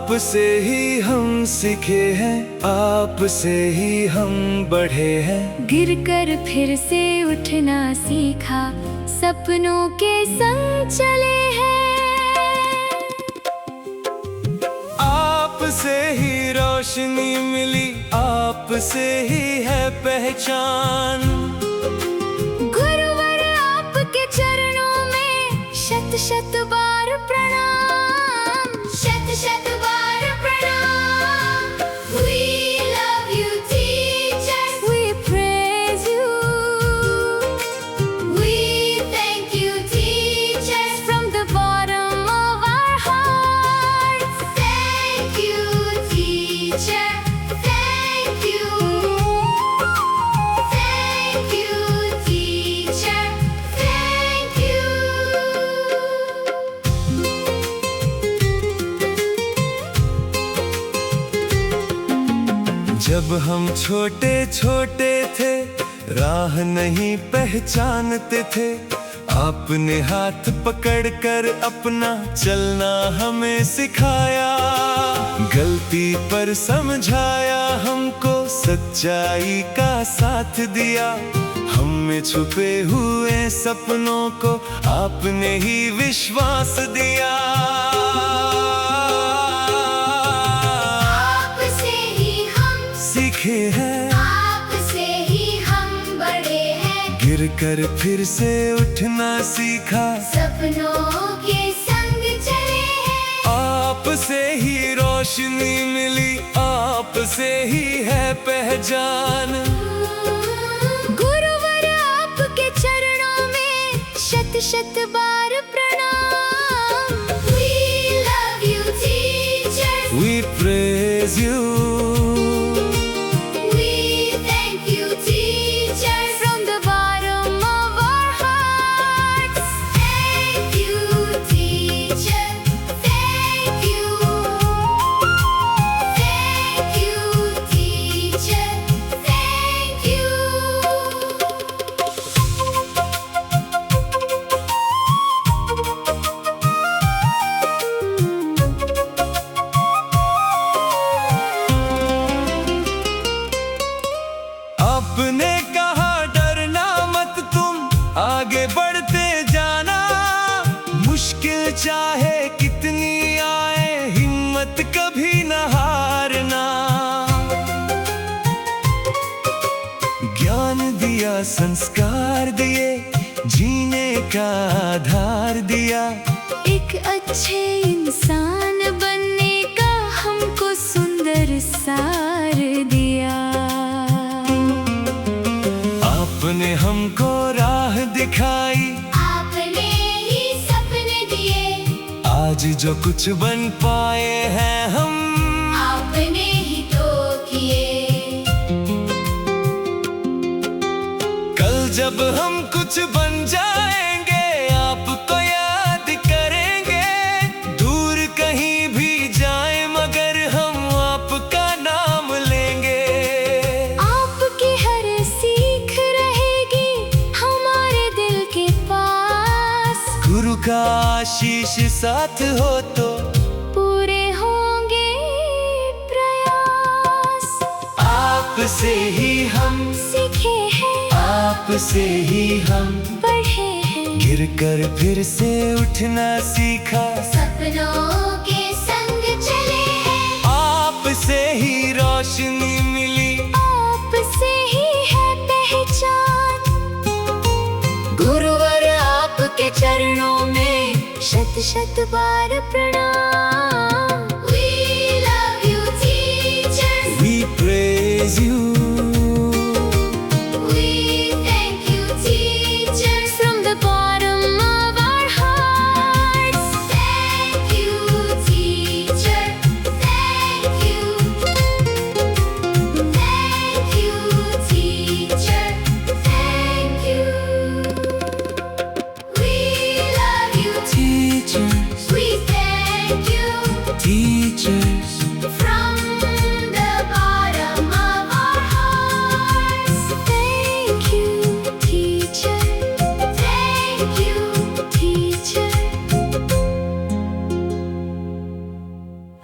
आपसे ही हम सीखे हैं, आपसे ही हम बढ़े हैं। गिरकर फिर से उठना सीखा, सपनों के संग चले हैं। आपसे ही रोशनी मिली, आपसे ही है पहचान। गुरुवर आपके चरणों में शत शत बार प्रणाम, शत शत बार प्रणाम। We love you teachers, we praise you, we thank you teachers from the bottom of our hearts. Thank you teacher, thank you, thank you teacher, thank you. जब हम छोटे छोटे थे, राह नहीं पहचानते थे, आपने हाथ पकड़कर अपना चलना हमें सिखाया। गलती पर समझाया हमको, सच्चाई का साथ दिया। हम में छुपे हुए सपनों को आपने ही विश्वास दिया। आपसे ही हम सीखे हैं, आपसे ही हम बड़े हैं। गिरकर फिर से उठना सीखा, सपनों के संग चले हैं। आपसे ही रोशनी मिली, आपसे ही है पहचान। गुरुवर आपके चरणों में शत शत बार प्रणाम। We love you teachers, We praise you, we thank you teachers from the bottom of our hearts. Thank you teacher, thank you, thank you teacher, thank you. आपने कहा डरना मत तुम, आगे बढ़ते जाना। मुश्किल चाहे कितनी आए, हिम्मत कभी न हारना। ज्ञान दिया, संस्कार दिए, जीने का आधार दिया। एक अच्छे इंसान बनने का हमको सुंदर सार दिया। आपने हमको राह दिखाई, आपने ही सपने दिए। आज जो कुछ बन पाए हैं हम, आपने ही तो किए। कल जब हम कुछ बन जाएंगे, आपको याद करेंगे। दूर कहीं भी जाए मगर हम आपका नाम लेंगे। आपकी हर सीख रहेगी हमारे दिल के पास। गुरु का आशीष साथ हो तो पूरे होंगे प्रयास। आपसे ही हम सीखे हैं, आपसे ही हम बढ़े हैं। गिरकर फिर से उठना सीखा, सपनों के संग चले हैं। आपसे ही रोशनी मिली, आपसे ही है पहचान। गुरुवर आपके चरणों में शत शत बार प्रणाम। We love you teachers, We praise you, we thank you teachers from the bottom of our hearts. Thank you teacher, thank you, thank you teacher, thank you. We love you teachers. we thank you.